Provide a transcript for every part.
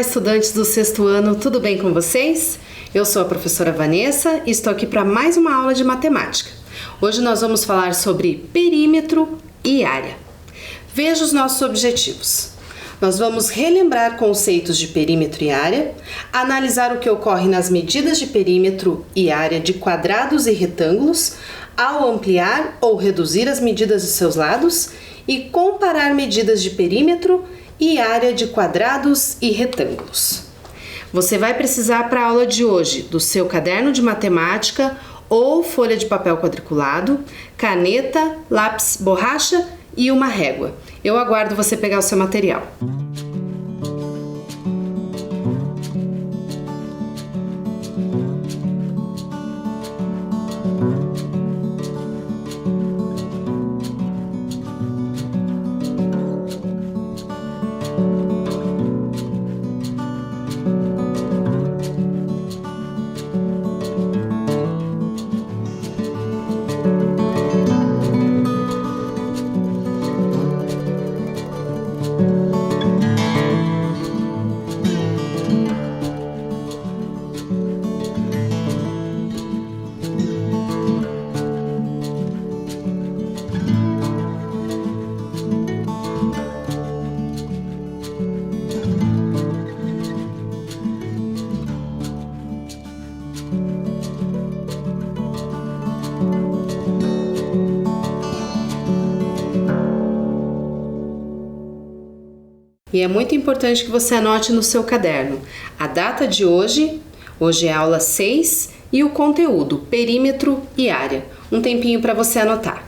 estudantes do sexto ano, tudo bem com vocês? Eu sou a professora Vanessa e estou aqui para mais uma aula de matemática. Hoje nós vamos falar sobre perímetro e área. Veja os nossos objetivos. Nós vamos relembrar conceitos de perímetro e área, analisar o que ocorre nas medidas de perímetro e área de quadrados e retângulos, ao ampliar ou reduzir as medidas de seus lados e comparar medidas de perímetro e área de quadrados e retângulos. Você vai precisar para a aula de hoje do seu caderno de matemática ou folha de papel quadriculado, caneta, lápis, borracha e uma régua. Eu aguardo você pegar o seu material. E é muito importante que você anote no seu caderno a data de hoje é a aula 6, e o conteúdo, perímetro e área. Um tempinho para você anotar.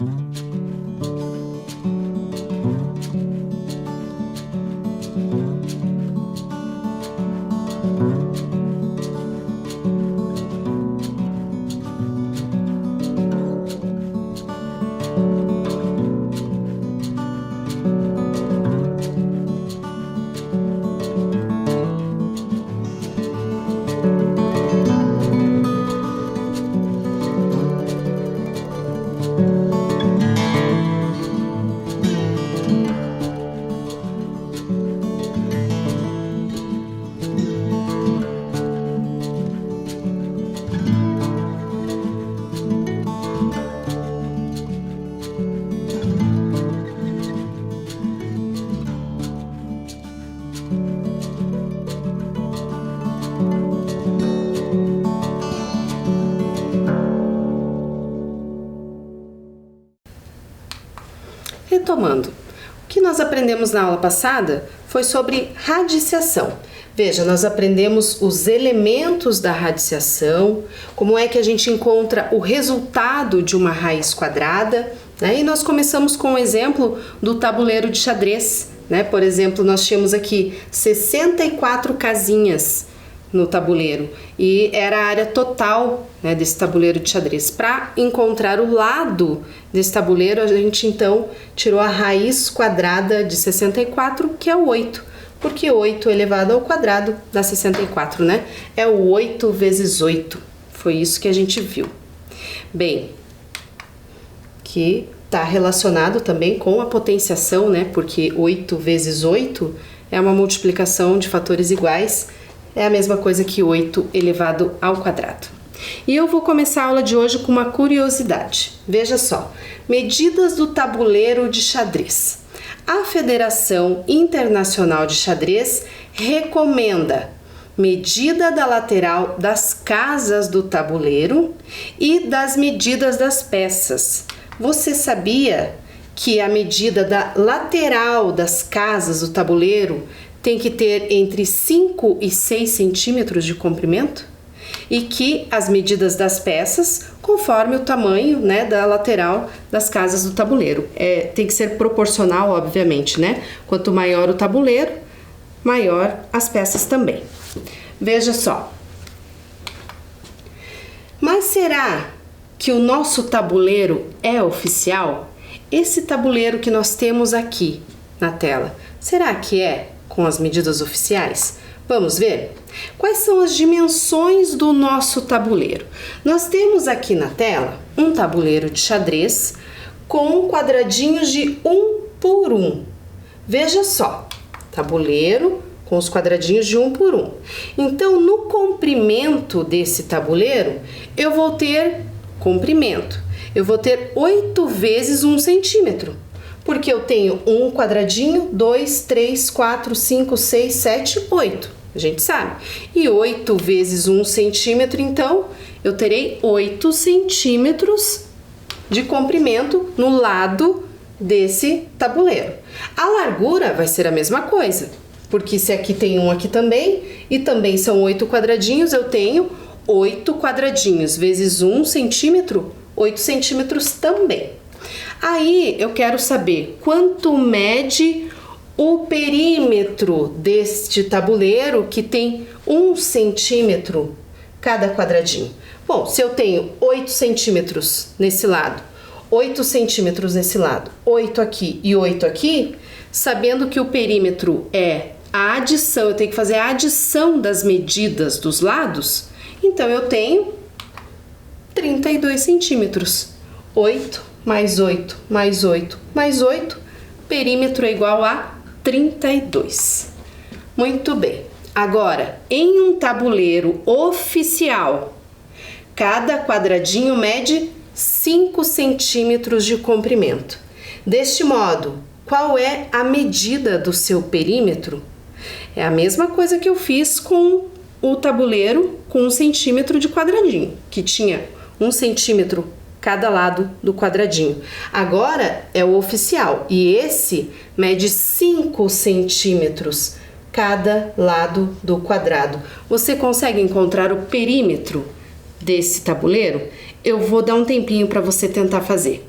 Retomando, o que nós aprendemos na aula passada foi sobre radiciação. Veja, nós aprendemos os elementos da radiciação, como é que a gente encontra o resultado de uma raiz quadrada, né? E nós começamos com o exemplo do tabuleiro de xadrez, né? Por exemplo, nós tínhamos aqui 64 casinhas no tabuleiro e era a área total, né, desse tabuleiro de xadrez. Para encontrar o lado desse tabuleiro, a gente então tirou a raiz quadrada de 64, que é o 8, porque 8 elevado ao quadrado dá 64, né? É o 8 vezes 8, foi isso que a gente viu. Bem, que está relacionado também com a potenciação, né? Porque 8 vezes 8 é uma multiplicação de fatores iguais, é a mesma coisa que 8 elevado ao quadrado. E eu vou começar a aula de hoje com uma curiosidade. Veja só, medidas do tabuleiro de xadrez. A Federação Internacional de Xadrez recomenda medida da lateral das casas do tabuleiro e das medidas das peças. Você sabia que a medida da lateral das casas do tabuleiro tem que ter entre 5 e 6 centímetros de comprimento? E que as medidas das peças, conforme o tamanho, né, da lateral das casas do tabuleiro. Tem que ser proporcional, obviamente, né? Quanto maior o tabuleiro, maior as peças também. Veja só. Mas será que o nosso tabuleiro é oficial? Esse tabuleiro que nós temos aqui na tela, será que é com as medidas oficiais? Vamos ver? Quais são as dimensões do nosso tabuleiro? Nós temos aqui na tela um tabuleiro de xadrez com quadradinhos de 1 por 1. Veja só, tabuleiro com os quadradinhos de 1 por 1. Então, no comprimento desse tabuleiro, eu vou ter comprimento. Eu vou ter 8 vezes 1 centímetro, porque eu tenho um quadradinho, 2, 3, 4, 5, 6, 7, 8. A gente sabe. E 8 vezes 1 centímetro, então, eu terei 8 centímetros de comprimento no lado desse tabuleiro. A largura vai ser a mesma coisa, porque se aqui tem um aqui também, e também são 8 quadradinhos, eu tenho 8 quadradinhos vezes 1 centímetro, 8 centímetros também. Aí eu quero saber quanto mede o perímetro deste tabuleiro que tem 1 centímetro cada quadradinho. Bom, se eu tenho 8 centímetros nesse lado, 8 centímetros nesse lado, 8 aqui e 8 aqui, sabendo que o perímetro é a adição, eu tenho que fazer a adição das medidas dos lados, então eu tenho 32 centímetros. 8 mais 8 mais 8 mais 8, perímetro é igual a 32. Muito bem. Agora, em um tabuleiro oficial, cada quadradinho mede 5 centímetros de comprimento. Deste modo, qual é a medida do seu perímetro? É a mesma coisa que eu fiz com o tabuleiro com 1 centímetro de quadradinho, que tinha 1 centímetro cada lado do quadradinho. Agora é o oficial e esse mede 5 centímetros cada lado do quadrado. Você consegue encontrar o perímetro desse tabuleiro? Eu vou dar um tempinho para você tentar fazer.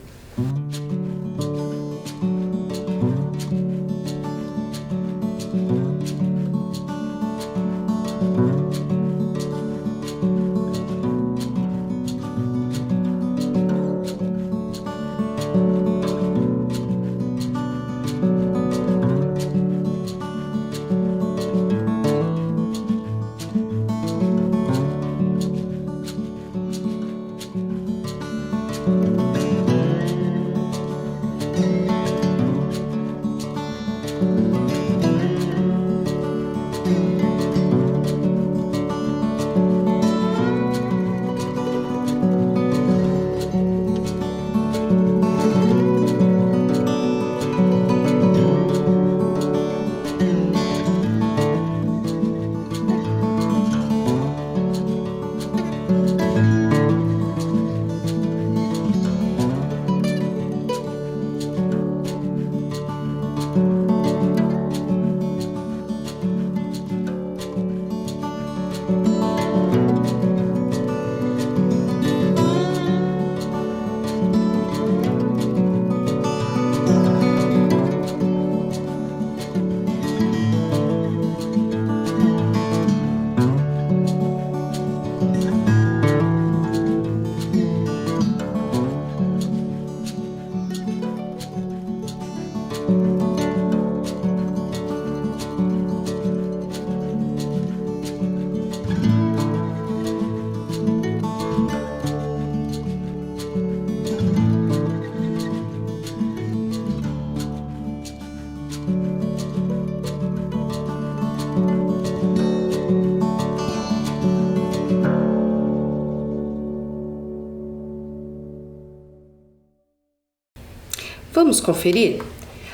Vamos conferir?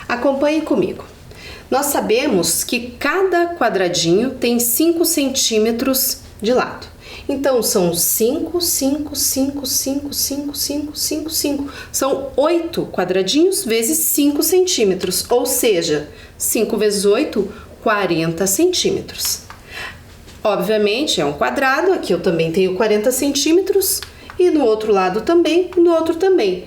Acompanhe comigo. Nós sabemos que cada quadradinho tem 5 centímetros de lado. Então, são 5, 5, 5, 5, 5, 5, 5, 5. São 8 quadradinhos vezes 5 centímetros, ou seja, 5 vezes 8, 40 centímetros. Obviamente, é um quadrado, aqui eu também tenho 40 centímetros, e no outro lado também, e no outro também.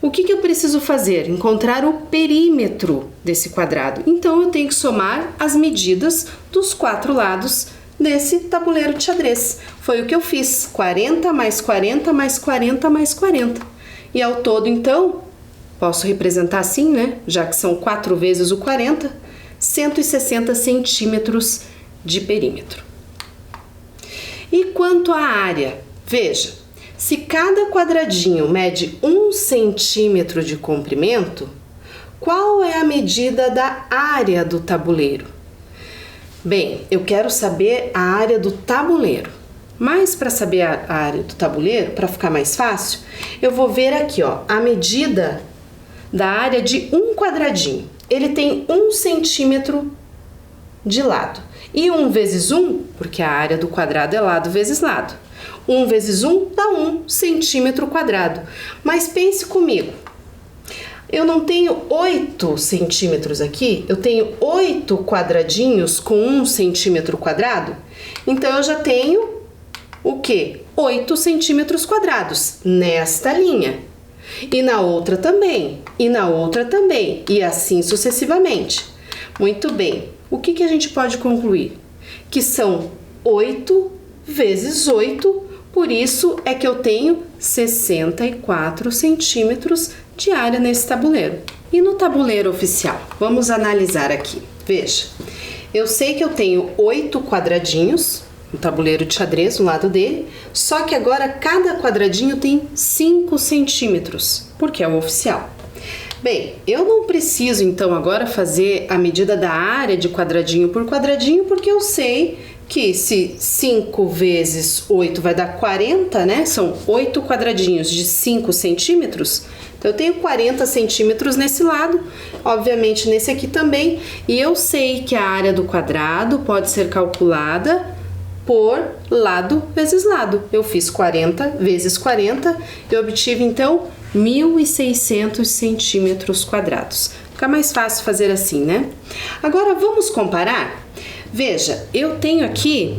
O que eu preciso fazer? Encontrar o perímetro desse quadrado. Então, eu tenho que somar as medidas dos 4 lados desse tabuleiro de xadrez. Foi o que eu fiz, 40 mais 40 mais 40 mais 40. E ao todo, então, posso representar assim, né? Já que são 4 vezes o 40, 160 centímetros de perímetro. E quanto à área? Veja. Se cada quadradinho mede 1 centímetro de comprimento, qual é a medida da área do tabuleiro? Bem, eu quero saber a área do tabuleiro. Mas para saber a área do tabuleiro, para ficar mais fácil, eu vou ver aqui, ó, a medida da área de um quadradinho. Ele tem 1 centímetro de lado. E 1 vezes 1, porque a área do quadrado é lado vezes lado. 1 vezes 1 dá 1 centímetro quadrado. Mas pense comigo, eu não tenho 8 centímetros aqui, eu tenho 8 quadradinhos com 1 centímetro quadrado. Então, eu já tenho o quê? 8 centímetros quadrados nesta linha. E na outra também, e na outra também, e assim sucessivamente. Muito bem, o que a gente pode concluir? Que são 8 vezes 8, por isso é que eu tenho 64 centímetros de área nesse tabuleiro. E no tabuleiro oficial? Vamos analisar aqui. Veja, eu sei que eu tenho 8 quadradinhos, um tabuleiro de xadrez no lado dele, só que agora cada quadradinho tem 5 centímetros, porque é o oficial. Bem, eu não preciso então agora fazer a medida da área de quadradinho por quadradinho, porque eu sei que se 5 vezes 8 vai dar 40, né? São 8 quadradinhos de 5 centímetros. Então, eu tenho 40 centímetros nesse lado, obviamente nesse aqui também. E eu sei que a área do quadrado pode ser calculada por lado vezes lado. Eu fiz 40 vezes 40 e obtive então 1.600 centímetros quadrados. Fica mais fácil fazer assim, né? Agora vamos comparar? Veja, eu tenho aqui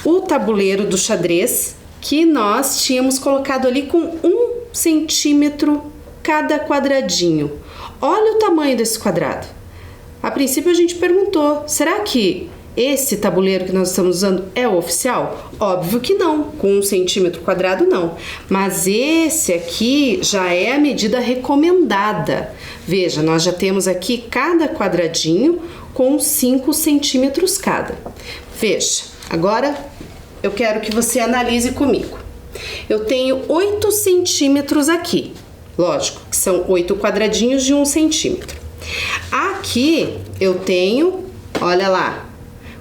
o tabuleiro do xadrez que nós tínhamos colocado ali com 1 centímetro cada quadradinho. Olha o tamanho desse quadrado. A princípio a gente perguntou, será que esse tabuleiro que nós estamos usando é o oficial? Óbvio que não, com 1 centímetro quadrado não. Mas esse aqui já é a medida recomendada. Veja, nós já temos aqui cada quadradinho com 5 centímetros cada. Veja, agora eu quero que você analise comigo. Eu tenho 8 centímetros aqui. Lógico que são 8 quadradinhos de 1 centímetro. Aqui eu tenho, olha lá,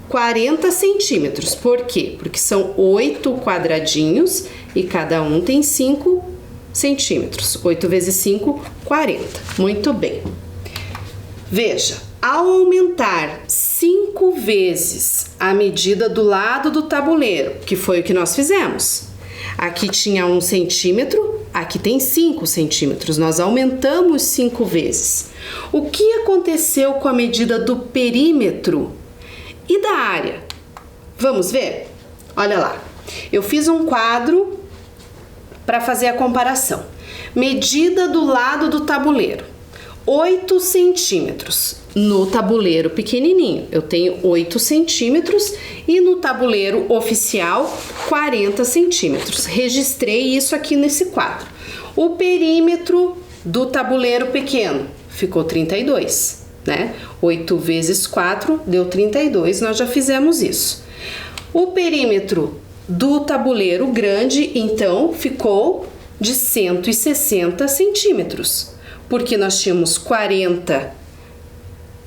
40 centímetros. Por quê? Porque são 8 quadradinhos e cada um tem 5 centímetros. 8 vezes 5, 40. Muito bem. Veja, ao aumentar 5 vezes a medida do lado do tabuleiro, que foi o que nós fizemos, aqui tinha 1 centímetro, aqui tem 5 centímetros. Nós aumentamos 5 vezes. O que aconteceu com a medida do perímetro e da área? Vamos ver? Olha lá. Eu fiz um quadro para fazer a comparação. Medida do lado do tabuleiro. 8 centímetros. No tabuleiro pequenininho, eu tenho 8 centímetros e no tabuleiro oficial, 40 centímetros. Registrei isso aqui nesse quadro. O perímetro do tabuleiro pequeno ficou 32, né? 8 vezes 4 deu 32, nós já fizemos isso. O perímetro do tabuleiro grande, então, ficou de 160 centímetros, porque nós tínhamos 40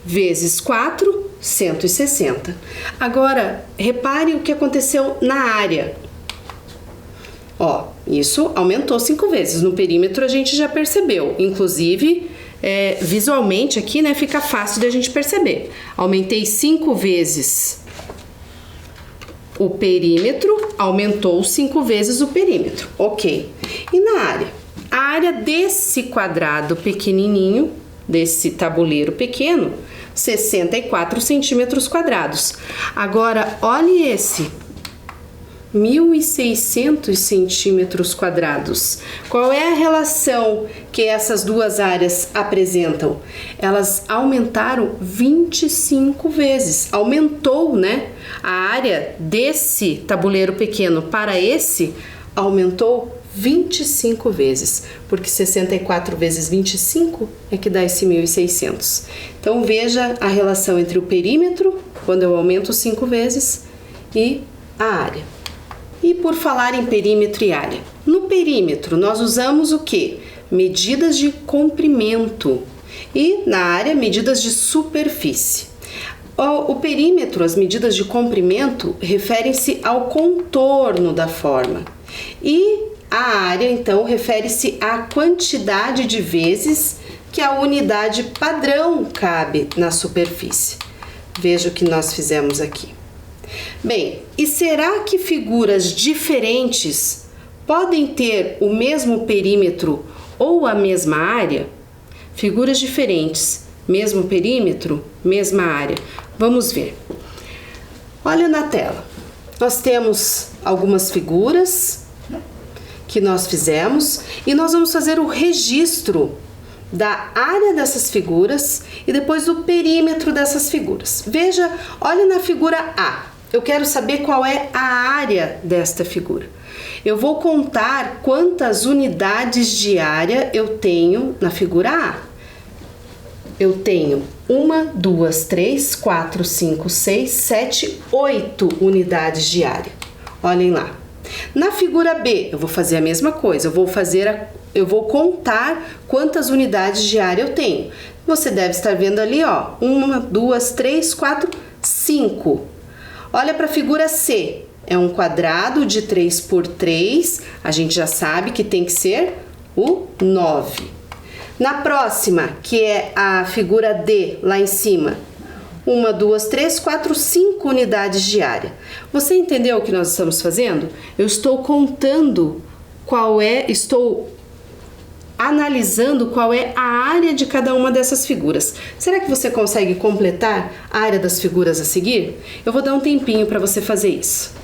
vezes 4, 160. Agora, repare o que aconteceu na área. Ó, isso aumentou 5 vezes. No perímetro a gente já percebeu. Inclusive, visualmente aqui, né, fica fácil de a gente perceber. Aumentei 5 vezes o perímetro, aumentou 5 vezes o perímetro. Ok. E na área? A área desse quadrado pequenininho, desse tabuleiro pequeno, 64 centímetros quadrados. Agora, olhe esse, 1.600 centímetros quadrados. Qual é a relação que essas duas áreas apresentam? Elas aumentaram 25 vezes. Aumentou, né? A área desse tabuleiro pequeno para esse aumentou 25 vezes, porque 64 vezes 25 é que dá esse 1.600. Então, veja a relação entre o perímetro, quando eu aumento 5 vezes, e a área. E por falar em perímetro e área, no perímetro nós usamos o quê? Medidas de comprimento e na área medidas de superfície. O perímetro, as medidas de comprimento, referem-se ao contorno da forma. E a área, então, refere-se à quantidade de vezes que a unidade padrão cabe na superfície. Veja o que nós fizemos aqui. Bem, e será que figuras diferentes podem ter o mesmo perímetro ou a mesma área? Figuras diferentes, mesmo perímetro, mesma área. Vamos ver. Olha na tela. Nós temos algumas figuras que nós fizemos e nós vamos fazer o registro da área dessas figuras e depois do perímetro dessas figuras. Veja, olha na figura A. Eu quero saber qual é a área desta figura. Eu vou contar quantas unidades de área eu tenho na figura A. Eu tenho 1, 2, 3, 4, 5, 6, 7, 8 unidades de área. Olhem lá. Na figura B, eu vou fazer a mesma coisa. Eu vou contar quantas unidades de área eu tenho. Você deve estar vendo ali, ó, 1, 2, 3, 4, 5. Olha para a figura C. É um quadrado de 3 por 3. A gente já sabe que tem que ser o 9. Na próxima, que é a figura D, lá em cima. 1, 2, 3, 4, 5 unidades de área. Você entendeu o que nós estamos fazendo? Eu estou contando estou analisando qual é a área de cada uma dessas figuras. Será que você consegue completar a área das figuras a seguir? Eu vou dar um tempinho para você fazer isso.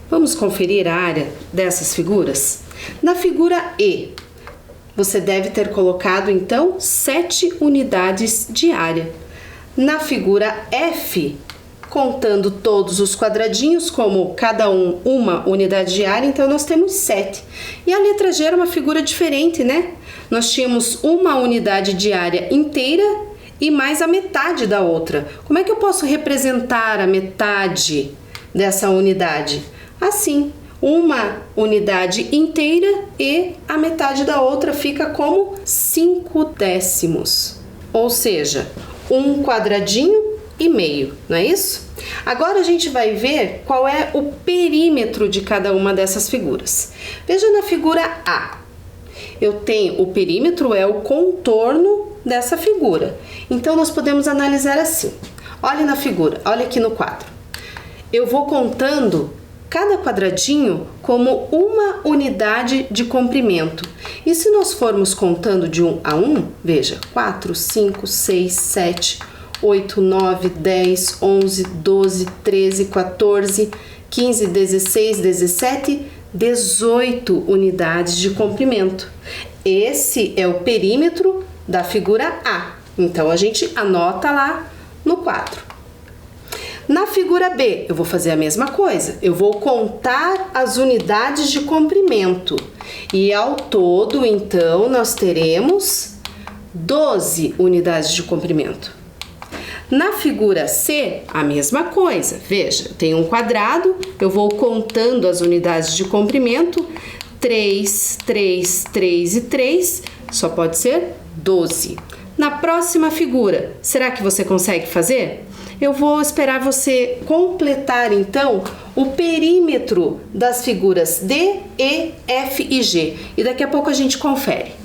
Vamos conferir a área dessas figuras? Na figura E, você deve ter colocado, então, 7 unidades de área. Na figura F, contando todos os quadradinhos, como cada uma unidade de área, então nós temos 7. E a letra G era uma figura diferente, né? Nós tínhamos uma unidade de área inteira e mais a metade da outra. Como é que eu posso representar a metade dessa unidade? Assim, uma unidade inteira e a metade da outra fica como 5/10. Ou seja, um quadradinho e meio, não é isso? Agora a gente vai ver qual é o perímetro de cada uma dessas figuras. Veja na figura A. Eu tenho o perímetro, é o contorno dessa figura. Então nós podemos analisar assim. Olhe na figura, olha aqui no quadro. Eu vou contando cada quadradinho como uma unidade de comprimento. E se nós formos contando de 1 a 1, veja, 4, 5, 6, 7, 8, 9, 10, 11, 12, 13, 14, 15, 16, 17, 18 unidades de comprimento. Esse é o perímetro da figura A. Então, a gente anota lá no quadro. Na figura B, eu vou fazer a mesma coisa. Eu vou contar as unidades de comprimento. E ao todo, então, nós teremos 12 unidades de comprimento. Na figura C, a mesma coisa. Veja, tem um quadrado, eu vou contando as unidades de comprimento. 3, 3, 3 e 3, só pode ser 12. Na próxima figura, será que você consegue fazer? Eu vou esperar você completar, então, o perímetro das figuras D, E, F e G. E daqui a pouco a gente confere.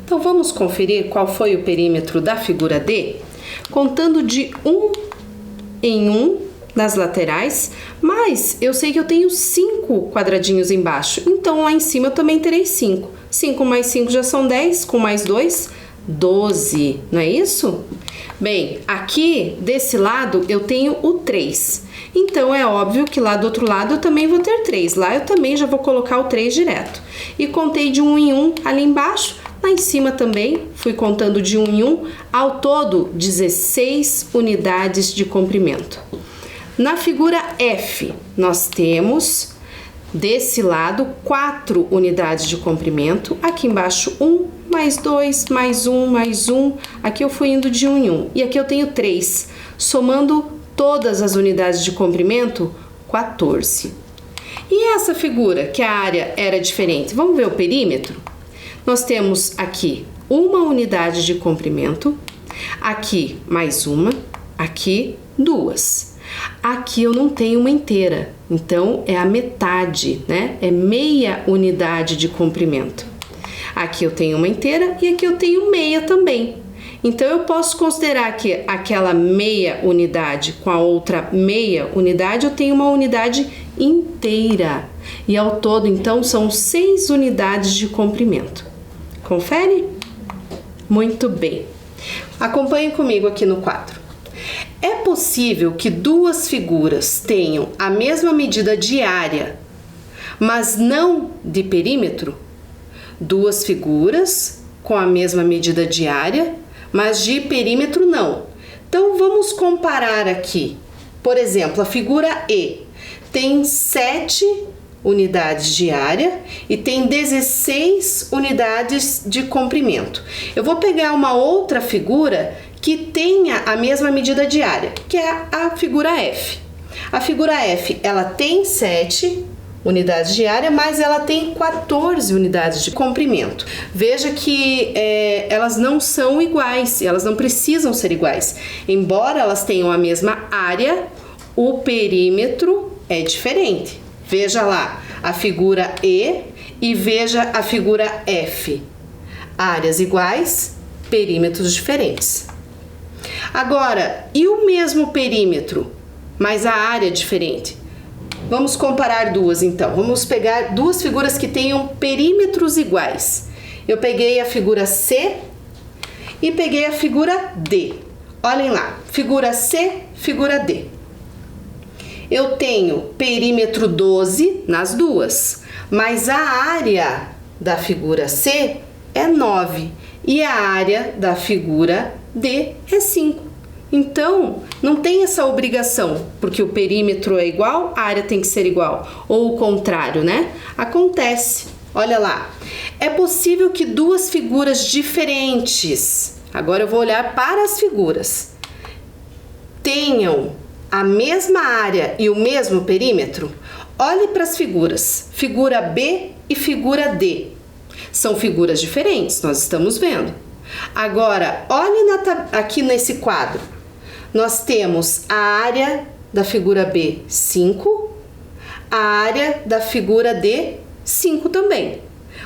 Então vamos conferir qual foi o perímetro da figura D, contando de 1 em 1 nas laterais, mas eu sei que eu tenho 5 quadradinhos embaixo, então lá em cima eu também terei 5. 5 mais 5 já são 10, com mais 2, 12, não é isso? Bem, aqui desse lado eu tenho o 3, então é óbvio que lá do outro lado eu também vou ter 3, lá eu também já vou colocar o 3 direto. E contei de 1 em 1 ali embaixo, lá em cima também fui contando de 1 em 1, ao todo 16 unidades de comprimento. Na figura F, nós temos desse lado 4 unidades de comprimento, aqui embaixo 1, mais 2, mais 1, mais 1, aqui eu fui indo de 1 em 1, e aqui eu tenho 3, somando todas as unidades de comprimento, 14. E essa figura, que a área era diferente, vamos ver o perímetro? Nós temos aqui uma unidade de comprimento, aqui mais uma, aqui 2. Aqui eu não tenho uma inteira, então é a metade, né? É meia unidade de comprimento. Aqui eu tenho uma inteira e aqui eu tenho meia também. Então eu posso considerar que aquela meia unidade com a outra meia unidade, eu tenho uma unidade inteira. E ao todo, então, são 6 unidades de comprimento. Confere? Muito bem. Acompanhe comigo aqui no quadro. É possível que duas figuras tenham a mesma medida de área, mas não de perímetro? Duas figuras com a mesma medida de área, mas de perímetro não. Então vamos comparar aqui. Por exemplo, a figura E tem 7 unidades de área e tem 16 unidades de comprimento. Eu vou pegar uma outra figura que tenha a mesma medida de área, que é a figura F. A figura F, ela tem 7 unidades de área, mas ela tem 14 unidades de comprimento. Veja que elas não são iguais, elas não precisam ser iguais. Embora elas tenham a mesma área, o perímetro é diferente. Veja lá a figura E e veja a figura F. Áreas iguais, perímetros diferentes. Agora, e o mesmo perímetro, mas a área diferente? Vamos comparar duas então. Vamos pegar duas figuras que tenham perímetros iguais. Eu peguei a figura C e peguei a figura D. Olhem lá, figura C, figura D. Eu tenho perímetro 12 nas duas, mas a área da figura C é 9 e a área da figura D é 5. Então, não tem essa obrigação, porque o perímetro é igual, a área tem que ser igual, ou o contrário, né? Acontece. Olha lá, é possível que duas figuras diferentes, agora eu vou olhar para as figuras, tenham a mesma área e o mesmo perímetro? Olhe para as figuras, figura B e figura D. São figuras diferentes, nós estamos vendo. Agora, olhe aqui nesse quadro. Nós temos a área da figura B, 5, a área da figura D, 5 também.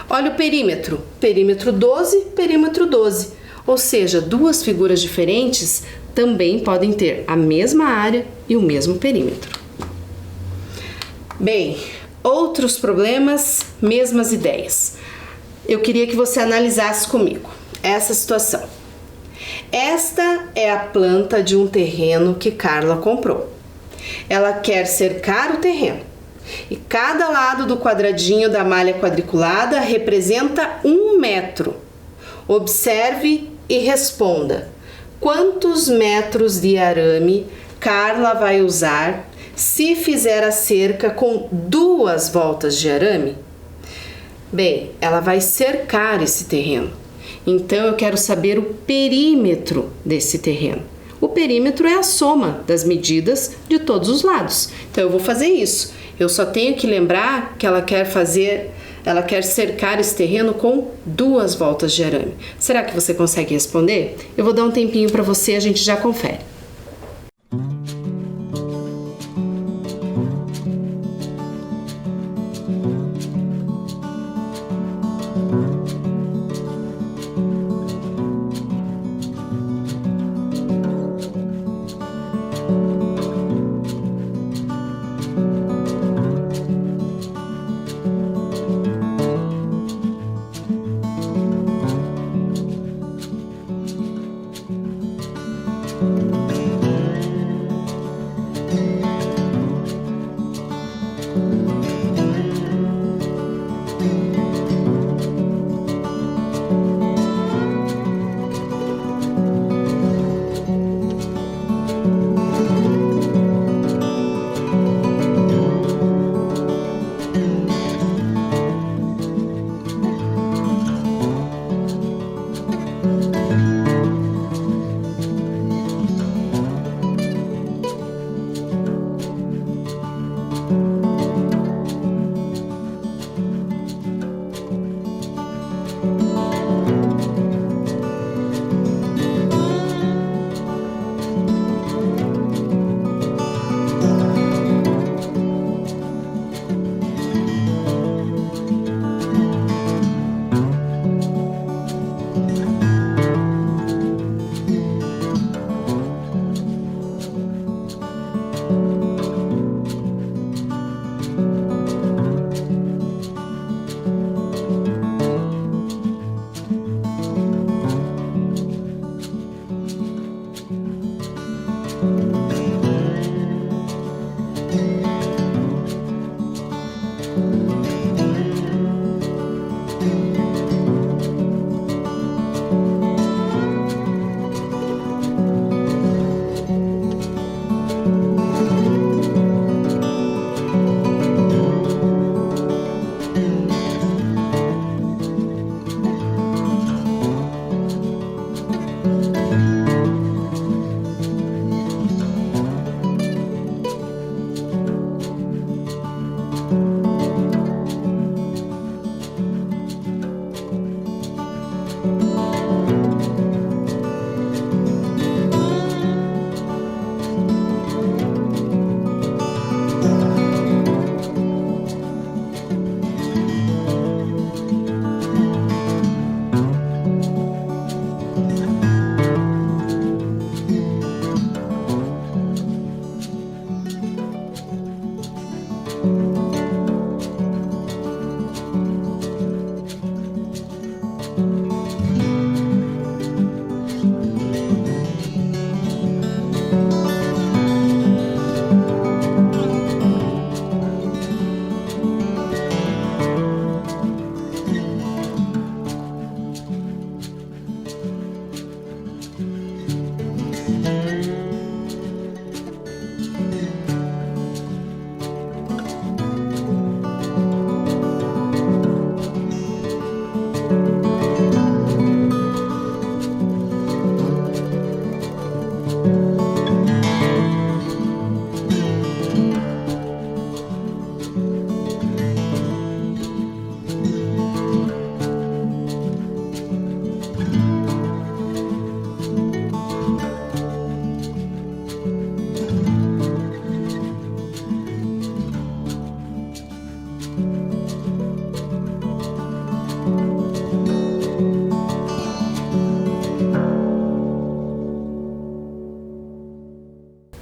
Olha o perímetro, perímetro 12, perímetro 12. Ou seja, duas figuras diferentes também podem ter a mesma área e o mesmo perímetro. Bem, outros problemas, mesmas ideias. Eu queria que você analisasse comigo essa situação. Esta é a planta de um terreno que Carla comprou. Ela quer cercar o terreno e cada lado do quadradinho da malha quadriculada representa 1 metro. Observe e responda: quantos metros de arame Carla vai usar se fizer a cerca com 2 voltas de arame? Bem, ela vai cercar esse terreno. Então, eu quero saber o perímetro desse terreno. O perímetro é a soma das medidas de todos os lados. Então, eu vou fazer isso. Eu só tenho que lembrar que ela quer cercar esse terreno com 2 voltas de arame. Será que você consegue responder? Eu vou dar um tempinho para você, a gente já confere.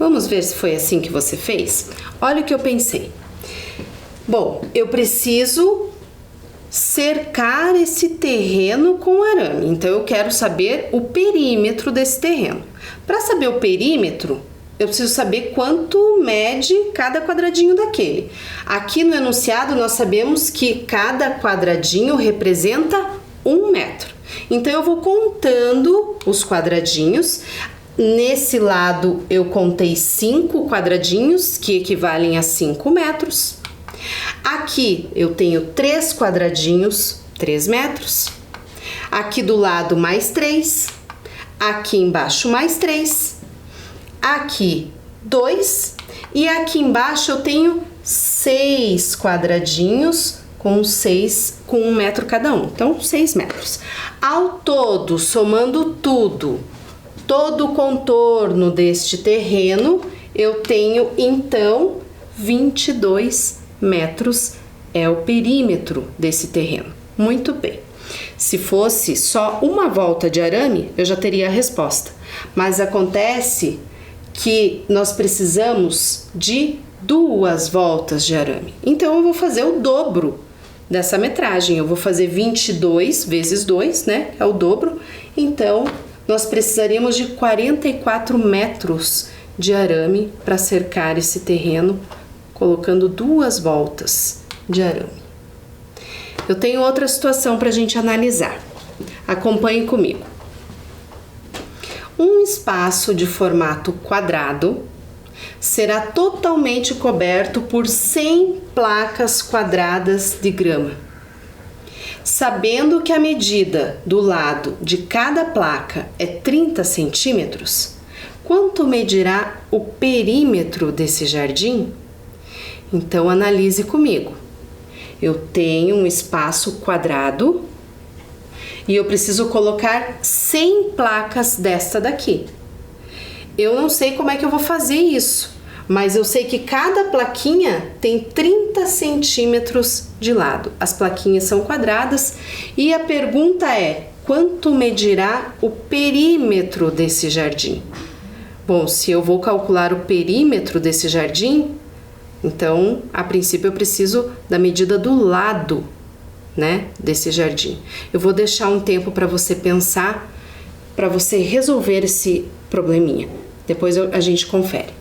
Vamos ver se foi assim que você fez? Olha o que eu pensei. Bom, eu preciso cercar esse terreno com arame, então eu quero saber o perímetro desse terreno. Para saber o perímetro, eu preciso saber quanto mede cada quadradinho daquele. Aqui no enunciado nós sabemos que cada quadradinho representa 1 metro. Então eu vou contando os quadradinhos. Nesse lado eu contei 5 quadradinhos, que equivalem a 5 metros. Aqui eu tenho 3 quadradinhos, 3 metros. Aqui do lado mais 3. Aqui embaixo mais 3. Aqui 2. E aqui embaixo eu tenho 6 quadradinhos com 1 metro cada um. Então, 6 metros. Ao todo, somando tudo, todo o contorno deste terreno, eu tenho então 22 metros é o perímetro desse terreno. Muito bem. Se fosse só uma volta de arame, eu já teria a resposta. Mas acontece que nós precisamos de 2 voltas de arame. Então eu vou fazer o dobro dessa metragem. Eu vou fazer 22 vezes 2, né? É o dobro. Então nós precisaríamos de 44 metros de arame para cercar esse terreno, colocando 2 voltas de arame. Eu tenho outra situação para a gente analisar. Acompanhe comigo. Um espaço de formato quadrado será totalmente coberto por 100 placas quadradas de grama. Sabendo que a medida do lado de cada placa é 30 centímetros, quanto medirá o perímetro desse jardim? Então, analise comigo. Eu tenho um espaço quadrado e eu preciso colocar 100 placas desta daqui. Eu não sei como é que eu vou fazer isso, mas eu sei que cada plaquinha tem 30 centímetros de lado. As plaquinhas são quadradas e a pergunta é: quanto medirá o perímetro desse jardim? Bom, se eu vou calcular o perímetro desse jardim, então, a princípio eu preciso da medida do lado, né, desse jardim. Eu vou deixar um tempo para você pensar, para você resolver esse probleminha. Depois a gente confere.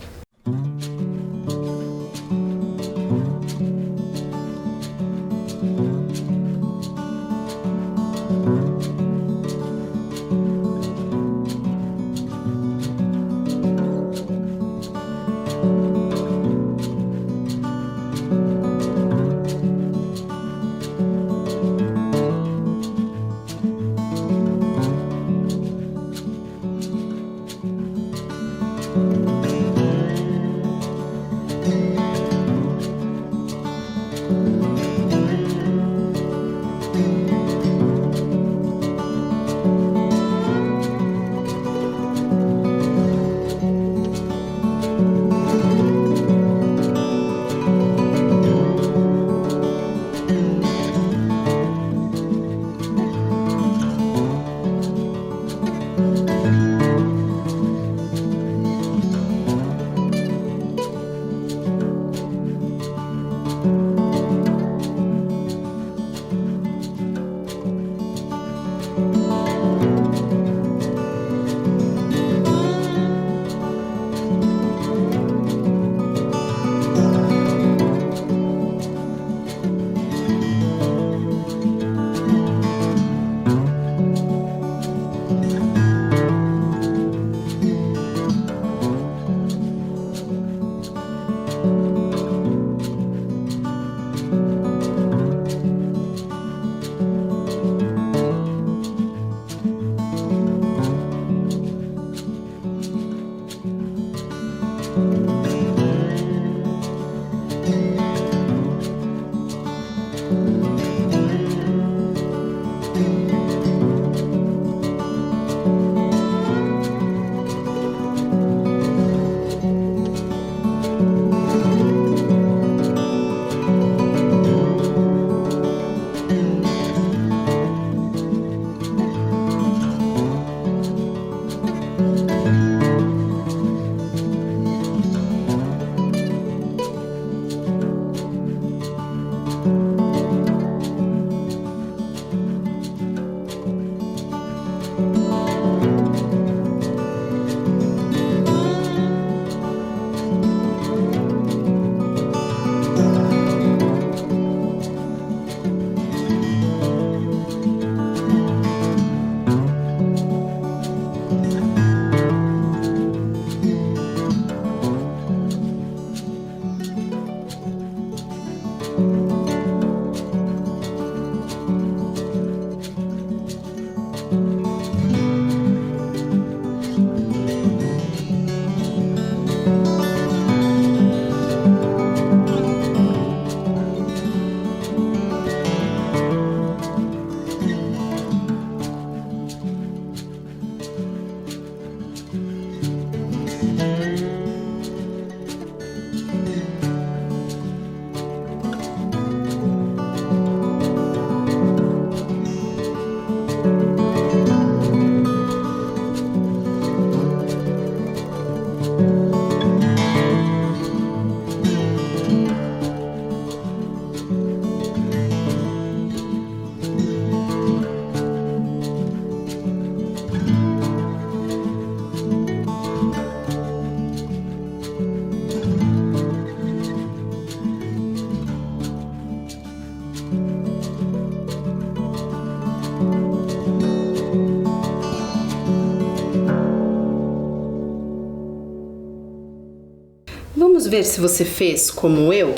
Vamos ver se você fez como eu?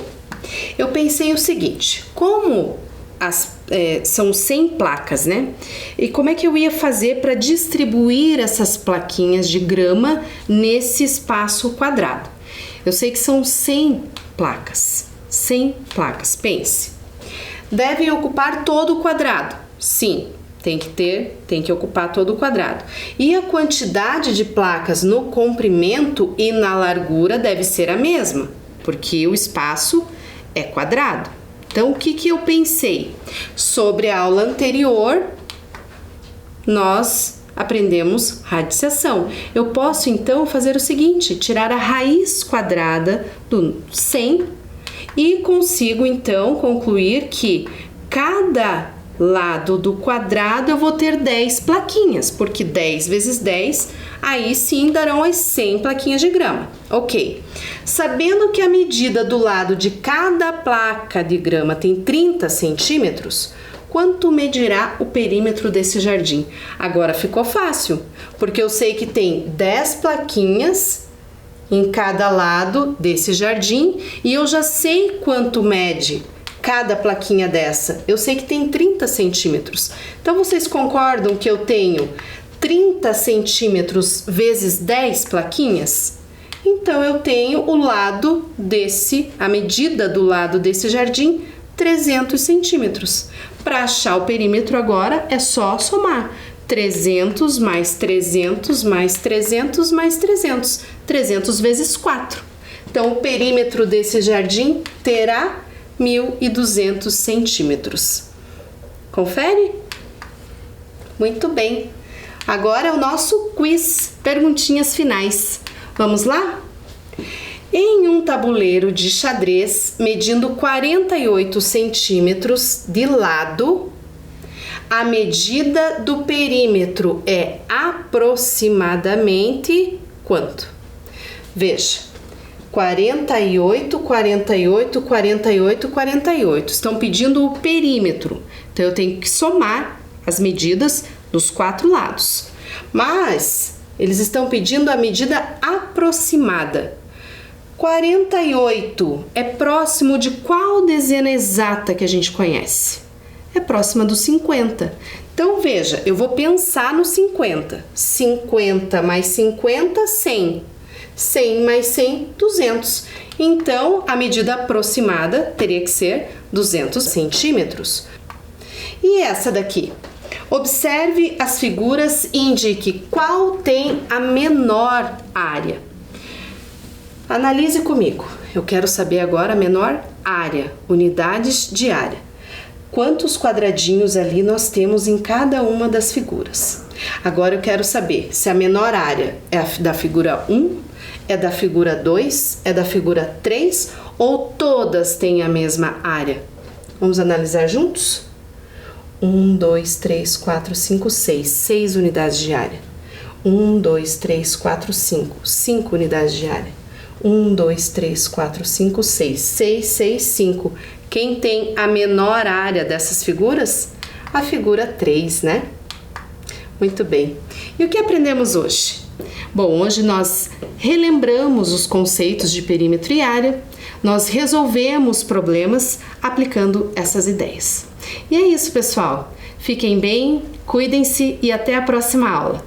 Eu pensei o seguinte, como são 100 placas, né? E como é que eu ia fazer para distribuir essas plaquinhas de grama nesse espaço quadrado? Eu sei que são 100 placas, pense. Devem ocupar todo o quadrado, sim. Tem que ocupar todo o quadrado. E a quantidade de placas no comprimento e na largura deve ser a mesma, porque o espaço é quadrado. Então, o que eu pensei? Sobre a aula anterior, nós aprendemos radiciação. Eu posso, então, fazer o seguinte, tirar a raiz quadrada do 100 e consigo, então, concluir que cada lado do quadrado eu vou ter 10 plaquinhas, porque 10 vezes 10, aí sim darão as 100 plaquinhas de grama. Ok. Sabendo que a medida do lado de cada placa de grama tem 30 centímetros, quanto medirá o perímetro desse jardim? Agora ficou fácil, porque eu sei que tem 10 plaquinhas em cada lado desse jardim e eu já sei quanto mede cada plaquinha dessa. Eu sei que tem 30 centímetros. Então, vocês concordam que eu tenho 30 centímetros vezes 10 plaquinhas? Então, eu tenho a medida do lado desse jardim, 300 centímetros. Para achar o perímetro agora, é só somar. 300 mais 300 mais 300 mais 300. 300 vezes 4. Então, o perímetro desse jardim terá 1.200 centímetros. Confere? Muito bem. Agora é o nosso quiz, perguntinhas finais. Vamos lá? Em um tabuleiro de xadrez medindo 48 centímetros de lado, a medida do perímetro é aproximadamente quanto? Veja. 48, 48, 48, 48. Estão pedindo o perímetro. Então, eu tenho que somar as medidas dos 4 lados. Mas, eles estão pedindo a medida aproximada. 48 é próximo de qual dezena exata que a gente conhece? É próxima do 50. Então, veja, eu vou pensar no 50. 50 mais 50, 100. 100 mais 100, 200. Então, a medida aproximada teria que ser 200 centímetros. E essa daqui? Observe as figuras e indique qual tem a menor área. Analise comigo. Eu quero saber agora a menor área, unidades de área. Quantos quadradinhos ali nós temos em cada uma das figuras? Agora eu quero saber se a menor área é a da figura 1, é da figura 2, é da figura 3 ou todas têm a mesma área? Vamos analisar juntos? 1, 2, 3, 4, 5, 6. 6 unidades de área. 1, 2, 3, 4, 5. 5 unidades de área. 1, 2, 3, 4, 5, 6. 6, 6, 5. Quem tem a menor área dessas figuras? A figura 3, né? Muito bem. E o que aprendemos hoje? Bom, hoje nós relembramos os conceitos de perímetro e área, nós resolvemos problemas aplicando essas ideias. E é isso, pessoal. Fiquem bem, cuidem-se e até a próxima aula.